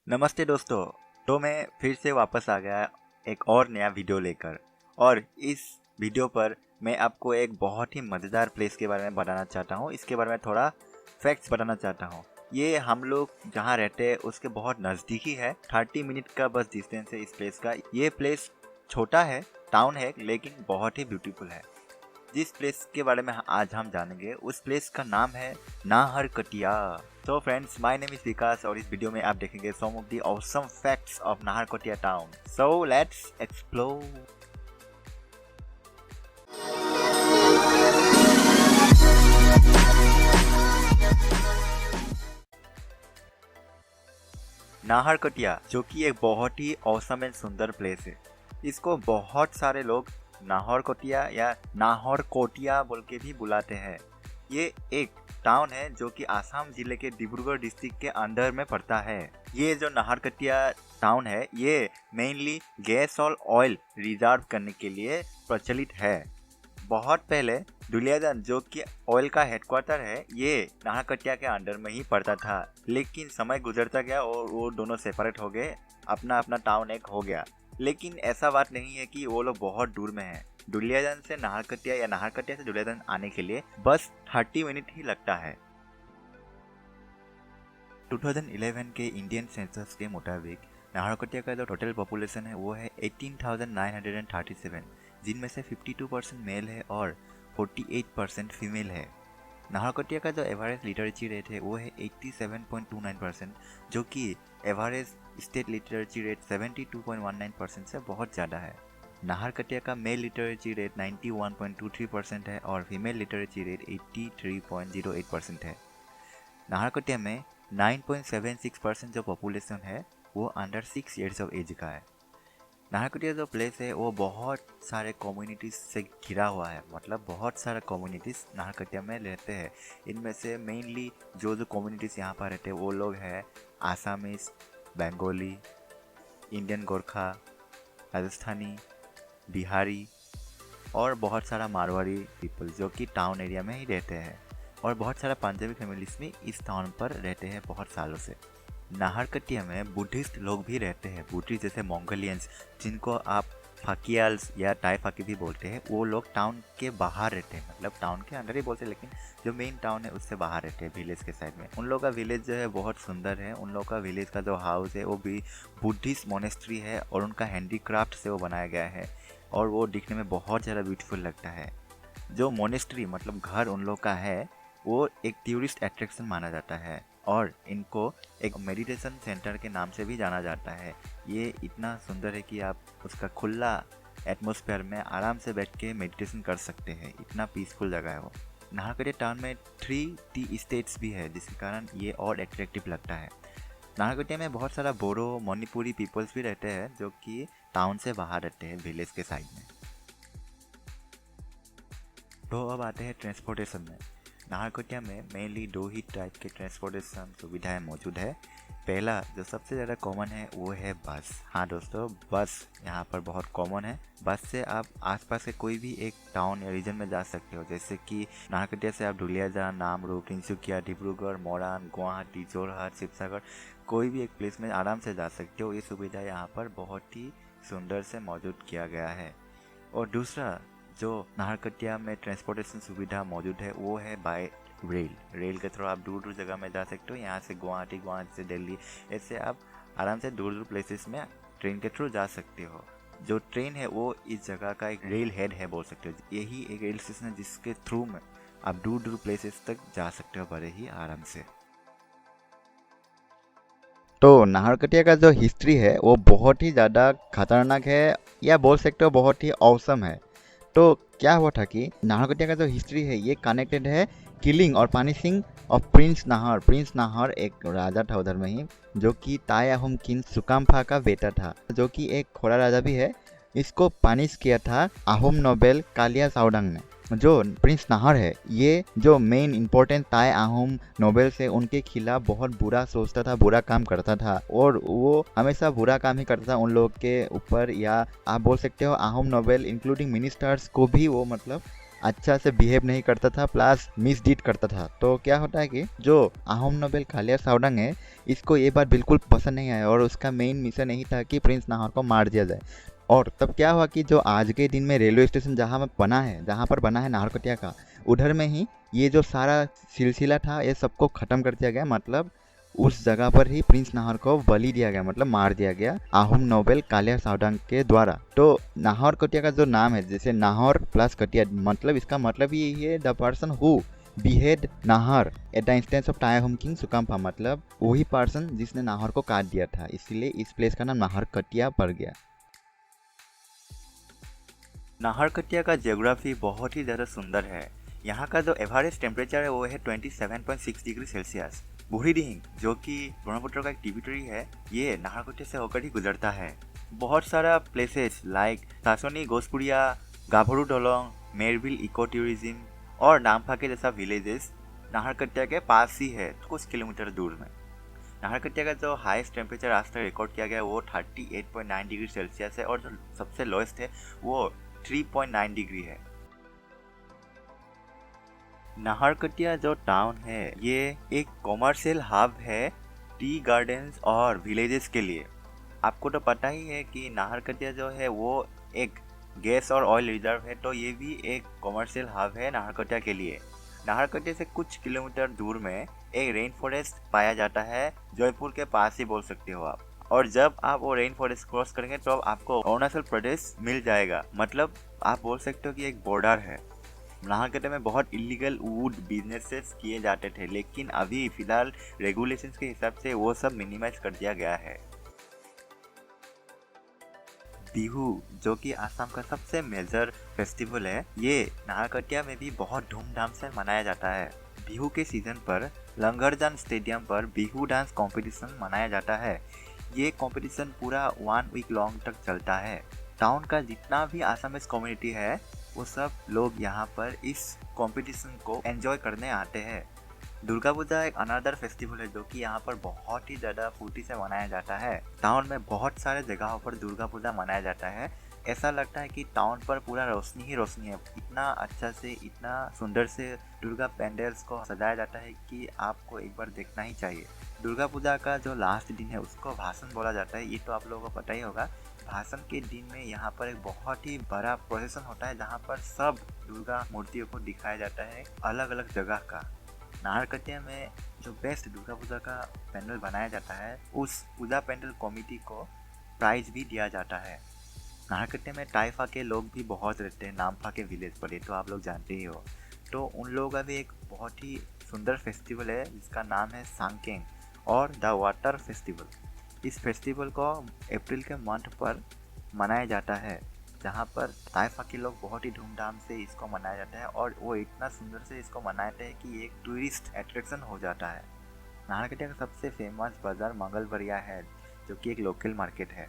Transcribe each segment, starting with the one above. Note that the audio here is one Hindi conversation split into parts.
नमस्ते दोस्तों। तो मैं फिर से वापस आ गया एक और नया वीडियो लेकर। और इस वीडियो पर मैं आपको एक बहुत ही मज़ेदार प्लेस के बारे में बताना चाहता हूँ। इसके बारे में थोड़ा फैक्ट्स बताना चाहता हूँ। ये हम लोग जहाँ रहते हैं उसके बहुत नज़दीकी है। 30 मिनट का बस डिस्टेंस है इस प्लेस का। ये प्लेस छोटा है, टाउन है, लेकिन बहुत ही ब्यूटीफुल है। जिस प्लेस के बारे में आज हम जानेंगे उस प्लेस का नाम है नाहरकटिया। तो friends, my name is Vikas और इस वीडियो में आप देखेंगे some of the awesome facts of Naharkatia town. So let's explore. Naharkatia जो कि एक बहुत ही औसम एंड सुंदर प्लेस है। इसको बहुत सारे लोग नाहरकटिया या नाहरकोटिया बोल के भी बुलाते हैं। ये एक टाउन है जो कि आसाम जिले के डिब्रूगढ़ डिस्ट्रिक्ट के अंदर में पड़ता है। ये जो नाहरकटिया टाउन है ये मेनली गैस और ऑयल रिजर्व करने के लिए प्रचलित है। बहुत पहले दुलियादान जो कि ऑयल का हेडक्वार्टर है ये नाहरकटिया के अंडर में ही पड़ता था, लेकिन समय गुजरता गया और वो दोनों सेपरेट हो गए, अपना अपना टाउन एक हो गया। लेकिन ऐसा बात नहीं है कि वो लोग बहुत दूर में है। दुलियादान से नाहरकटिया या नाहरकटिया से दुलियादान आने के लिए बस 30 मिनट ही लगता है। 2011 के इंडियन सेंसस के मुताबिक नाहरकटिया का जो टोटल पॉपुलेशन है वो है 18,937, जिनमें से 52% मेल है और 48% फीमेल है। नाहरकटिया का जो एवरेज लिटरेसी रेट है वो है 87.29%, जो कि एवरेज स्टेट लिटरेसी रेट 72.19% से बहुत ज़्यादा है। नाहरकटिया का मेल लिटरेसी रेट 91.23% है और फीमेल लिटरेसी रेट 83.08% है। नाहरकटिया में 9.76% जो पॉपुलेशन है वो अंडर 6 ईयर्स ऑफ एज का है। नाहरकटिया जो प्लेस है वो बहुत सारे कम्युनिटीज़ से घिरा हुआ है, मतलब बहुत सारे कम्युनिटीज़ नाहरकटिया में रहते हैं। इनमें से मेनली जो कम्युनिटीज़ यहाँ पर रहते हैं वो लोग हैं आसामीज, बंगाली, इंडियन गोरखा, राजस्थानी, बिहारी और बहुत सारा मारवाड़ी पीपल जो कि टाउन एरिया में ही रहते हैं। और बहुत सारा पंजाबी फैमिलीज भी इस टाउन पर रहते हैं बहुत सालों से। नाहरकटिया में बुद्धिस्ट लोग भी रहते हैं, बुद्धिस्ट जैसे मंगोलियंस, जिनको आप फाकियाल्स या टाई फाकी भी बोलते हैं। वो लोग टाउन के बाहर रहते हैं, मतलब टाउन के अंदर ही बोलते हैं, लेकिन जो मेन टाउन है उससे बाहर रहते हैं, विलेज के साइड में। उन लोग का विलेज जो है बहुत सुंदर है। उन लोग का विलेज का जो हाउस है वो भी बुद्धिस्ट मोनेस्ट्री है और उनका हैंडीक्राफ्ट से वो बनाया गया है और वो दिखने में बहुत ज़्यादा ब्यूटीफुल लगता है। जो मोनेस्ट्री मतलब घर उन लोग का है वो एक टूरिस्ट अट्रैक्शन माना जाता है और इनको एक मेडिटेशन सेंटर के नाम से भी जाना जाता है। ये इतना सुंदर है कि आप उसका खुला एटमॉस्फेयर में आराम से बैठ के मेडिटेशन कर सकते हैं, इतना पीसफुल जगह है वो। नाहरकटिया टाउन में 3 टी स्टेट्स भी है, जिसके कारण ये और एट्रैक्टिव लगता है। नाहरकटिया में बहुत सारा बोरो मणिपुरी पीपल्स भी रहते हैं जो कि टाउन से बाहर रहते हैं, विलेज के साइड में। तो अब आते हैं ट्रांसपोर्टेशन में। नाहरकटिया में मेनली 2 ही टाइप के ट्रांसपोर्टेशन सुविधाएं मौजूद है। पहला जो सबसे ज़्यादा कॉमन है वो है बस। हाँ दोस्तों, बस यहाँ पर बहुत कॉमन है। बस से आप आसपास के कोई भी एक टाउन या रीजन में जा सकते हो, जैसे कि नाहरकटिया से आप दुलियाजान, नामरूप, तिनसुकिया, डिब्रूगढ़, मोरान, गुवाहाटी, जोरहाट, शिवसागर, कोई भी एक प्लेस में आराम से जा सकते हो। ये सुविधा यहाँ पर बहुत ही सुंदर से मौजूद किया गया है। और दूसरा जो नाहरकटिया में ट्रांसपोर्टेशन सुविधा मौजूद है वो है बाय रेल। रेल के थ्रू आप दूर दूर जगह में जा सकते हो। यहाँ से गुवाहाटी, गुवाहाटी से दिल्ली, ऐसे आप आराम से दूर दूर प्लेसेस में ट्रेन के थ्रू जा सकते हो। जो ट्रेन है वो इस जगह का एक रेल हेड है बोल सकते हो। यही एक रेल स्टेशन है जिसके थ्रू में आप दूर दूर प्लेसेस तक जा सकते हो बड़े ही आराम से। तो नाहरकटिया का जो हिस्ट्री है वो बहुत ही ज़्यादा खतरनाक है, या बोल सकते हो बहुत ही औसम है। तो क्या हुआ था कि नाहरकटिया का जो हिस्ट्री है ये कनेक्टेड है किलिंग और punishing of Prince Nahar. Prince Nahar एक राजा था उधर में ही, जो कि ताई अहोम किंग सुकाम्फा का बेटा था, जो कि एक खोरा राजा भी है। इसको पनिश किया था अहोम नोबेल कालिया साउडंग ने। जो प्रिंस नाहर है ये जो मेन इम्पोर्टेंट ताई अहोम नोबेल से उनके खिलाफ बहुत बुरा सोचता था, बुरा काम करता था और वो हमेशा बुरा काम ही करता था उन लोग के ऊपर, या आप बोल सकते हो अहोम नोबेल इंक्लूडिंग मिनिस्टर्स को भी वो मतलब अच्छा से बिहेव नहीं करता था, प्लस मिसडीड करता था। तो क्या होता है कि जो अहोम नोबेल कालिया साउडंग है, इसको ये बात बिल्कुल पसंद नहीं आया और उसका मेन मिशन यही था कि प्रिंस नाहर को मार दिया जाए। और तब क्या हुआ कि जो आज के दिन में रेलवे स्टेशन जहाँ पर बना है नाहरकटिया का, उधर में ही ये जो सारा सिलसिला था ये सबको ख़त्म कर दिया गया। मतलब उस जगह पर ही प्रिंस नाहर को बलि दिया गया, मतलब मार दिया गया अहोम नोबेल कालिया साउडंग के द्वारा। तो नाहर कटिया का जो नाम है, जैसे नाहर प्लस कटिया, मतलब इसका मतलब ही यही है, the person who behead Nahar at the instance of टायाहुम किंग सुकाम्फा, मतलब वही पर्सन जिसने नाहर को काट दिया था, इसीलिए इस प्लेस का नाम नाहर कटिया पड़ गया। नाहरकटिया का ज्योग्राफी बहुत ही ज़्यादा सुंदर है। यहाँ का जो एवरेज टेम्परेचर है वो है 27.6 डिग्री सेल्सियस। बुढ़ीडीहिंग जो कि ब्रह्मपुत्र का एक ट्रिब्यूटरी है, ये नाहरकटिया से होकर ही गुजरता है। बहुत सारा प्लेसेस लाइक सासोनी गोसपुरिया, गाभरू डोलोंग, मेरविल इको टूरिज्म और नामफाके जैसा विलेजेस नाहरकटिया के पास ही है, कुछ किलोमीटर दूर में। नाहरकटिया का जो हाईएस्ट टेम्परेचर आज तक रिकॉर्ड किया गया है वो 38.9 डिग्री सेल्सियस है और जो सबसे लोएस्ट है वो 3.9 डिग्री है। नाहरकटिया जो टाउन है ये एक कॉमर्शियल हब है टी गार्डन्स और विलेजेस के लिए। आपको तो पता ही है कि नाहरकटिया जो है वो एक गैस और ऑयल रिजर्व है, तो ये भी एक कॉमर्शियल हब है नाहरकटिया के लिए। नाहरकटिया से कुछ किलोमीटर दूर में एक रेन फॉरेस्ट पाया जाता है, जयपुर के पास ही बोल सकते हो आप। और जब आप वो रेन फॉरेस्ट क्रॉस करेंगे तो आपको अरुणाचल प्रदेश मिल जाएगा, मतलब आप बोल सकते हो कि एक बॉर्डर है। नाहरकटिया में बहुत इलीगल वुड बिजनेसेस किए जाते थे, लेकिन अभी फिलहाल रेगुलेशंस के हिसाब से वो सब मिनिमाइज कर दिया गया है। बिहू जो कि आसाम का सबसे मेजर फेस्टिवल है, ये नाहरकटिया में भी बहुत धूमधाम से मनाया जाता है। बिहू के सीजन पर लंगरजान स्टेडियम पर बिहू डांस कंपटीशन मनाया जाता है। ये कंपटीशन पूरा 1 वीक लॉन्ग तक चलता है। टाउन का जितना भी आसामीज कम्युनिटी है वो सब लोग यहाँ पर इस कंपटीशन को एंजॉय करने आते हैं। दुर्गा पूजा एक अनदर फेस्टिवल है जो कि यहाँ पर बहुत ही ज़्यादा फुर्ती से मनाया जाता है। टाउन में बहुत सारे जगहों पर दुर्गा पूजा मनाया जाता है। ऐसा लगता है कि टाउन पर पूरा रोशनी ही रोशनी है। इतना अच्छा से, इतना सुंदर से दुर्गा पेंडल्स को सजाया जाता है कि आपको एक बार देखना ही चाहिए। दुर्गा पूजा का जो लास्ट दिन है उसको भाषण बोला जाता है, ये तो आप लोगों को पता ही होगा। भाषण के दिन में यहाँ पर एक बहुत ही बड़ा प्रोसेसन होता है जहाँ पर सब दुर्गा मूर्तियों को दिखाया जाता है अलग अलग जगह का। नाहरकटिया में जो बेस्ट दुर्गा पूजा का पैंडल बनाया जाता है, उस पूजा पैंडल कमेटी को प्राइज भी दिया जाता है। नाहरकटिया में टाइफा के लोग भी बहुत रहते हैं, नामफा के विलेज पर, ये तो आप लोग जानते ही हो। तो उन लोगों का भी एक बहुत ही सुंदर फेस्टिवल है जिसका नाम है सांकेंग और द वाटर फेस्टिवल। इस फेस्टिवल को अप्रैल के मंथ पर मनाया जाता है, जहाँ पर ताइफा के लोग बहुत ही धूमधाम से इसको मनाया जाता है और वो इतना सुंदर से इसको मनाते हैं कि एक टूरिस्ट अट्रैक्शन हो जाता है। नाहरकटिया का सबसे फेमस बाजार मंगलबरिया है जो कि एक लोकल मार्केट है।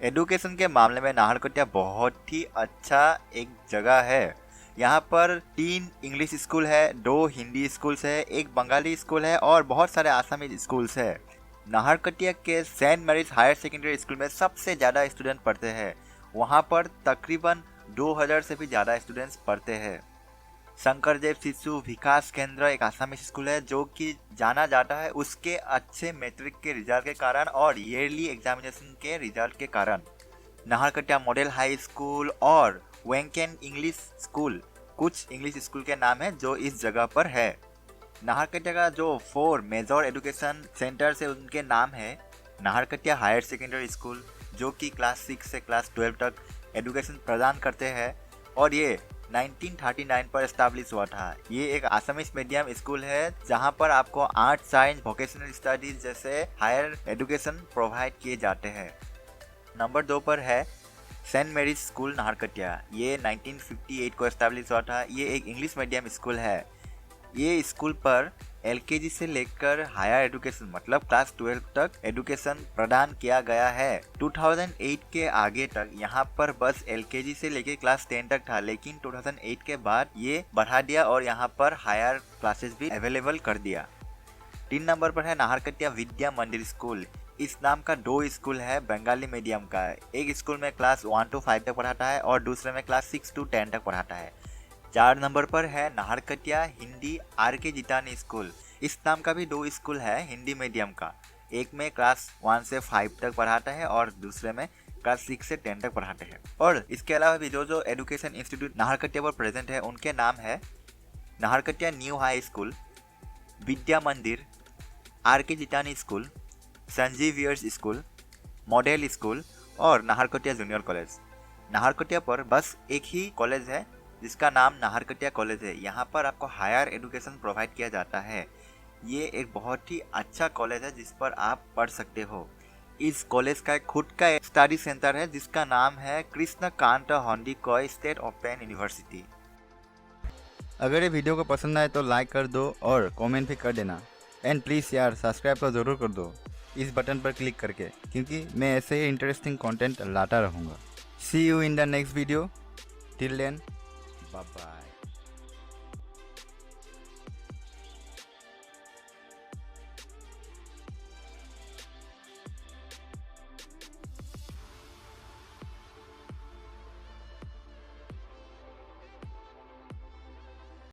एडुकेशन के मामले में नाहरकटिया बहुत ही अच्छा एक जगह है। यहाँ पर 3 इंग्लिश स्कूल है, 2 हिंदी स्कूल्स है, 1 बंगाली स्कूल है और बहुत सारे आसामी स्कूल्स है। नाहरकटिया के Saint Mary's higher secondary school में सबसे ज़्यादा स्टूडेंट पढ़ते हैं। वहाँ पर तकरीबन 2000 से भी ज़्यादा स्टूडेंट्स पढ़ते हैं। शंकरदेव शिशु विकास केंद्र एक आसामी स्कूल है जो कि जाना जाता है उसके अच्छे मैट्रिक के रिजल्ट के कारण और ईयरली एग्जामिनेशन के रिजल्ट के कारण। नाहरकटिया मॉडल हाई स्कूल और वेंकेन इंग्लिश स्कूल कुछ इंग्लिश स्कूल के नाम है जो इस जगह पर है। नाहरकटिया का जो 4 मेजर एजुकेशन सेंटर्स है उनके नाम है नाहरकटिया हायर सेकेंडरी स्कूल जो कि क्लास 6 से क्लास 12 तक एजुकेशन प्रदान करते हैं और ये 1939 पर एस्टैब्लिश हुआ था। ये एक आसामीज मीडियम स्कूल है जहाँ पर आपको आर्ट, साइंस, वोकेशनल स्टडीज जैसे हायर एजुकेशन प्रोवाइड किए जाते हैं। नंबर 2 पर है सेंट मैरीज स्कूल नाहरकटिया। ये 1958 को एस्टैब्लिश हुआ था। ये एक इंग्लिश मीडियम स्कूल है। ये स्कूल पर एलकेजी से लेकर हायर एजुकेशन मतलब क्लास 12 तक एजुकेशन प्रदान किया गया है। 2008 के आगे तक यहाँ पर बस एलकेजी से लेकर क्लास 10 तक था, लेकिन 2008 के बाद ये बढ़ा दिया और यहाँ पर हायर क्लासेस भी अवेलेबल कर दिया। 3 नंबर पर है नाहरकटिया विद्या मंदिर स्कूल। इस नाम का 2 स्कूल है बंगाली मीडियम का। एक स्कूल में क्लास 1 to 5 तक पढ़ाता है और दूसरे में क्लास 6 to 10 तक पढ़ाता है। 4 नंबर पर है नाहरकटिया हिंदी RK जितानी स्कूल। इस नाम का भी 2 स्कूल है हिंदी मीडियम का। एक में क्लास 1 से 5 तक पढ़ाता है और दूसरे में क्लास 6 से 10 तक पढ़ाते हैं। और इसके अलावा भी जो एजुकेशन इंस्टीट्यूट नाहरकटिया पर प्रेजेंट है उनके नाम है Naharkatia new high school, Vidya Mandir, RK Jitani school, संजीवियर्स स्कूल, मॉडल स्कूल और नाहरकटिया जूनियर कॉलेज। नाहरकटिया पर बस एक ही कॉलेज है जिसका नाम नाहरकटिया कॉलेज है। यहाँ पर आपको हायर एजुकेशन प्रोवाइड किया जाता है। ये एक बहुत ही अच्छा कॉलेज है जिस पर आप पढ़ सकते हो। इस कॉलेज का एक खुद का स्टडी सेंटर है जिसका नाम है कृष्णकांत हॉन्डिकॉय स्टेट ओपन यूनिवर्सिटी। अगर ये वीडियो को पसंद आए तो लाइक कर दो और कमेंट भी कर देना। एंड प्लीज़ यार सब्सक्राइब तो ज़रूर कर दो इस बटन पर क्लिक करके, क्योंकि मैं ऐसे ही इंटरेस्टिंग कंटेंट लाता रहूँगा। See you in the next video. Till then, bye bye.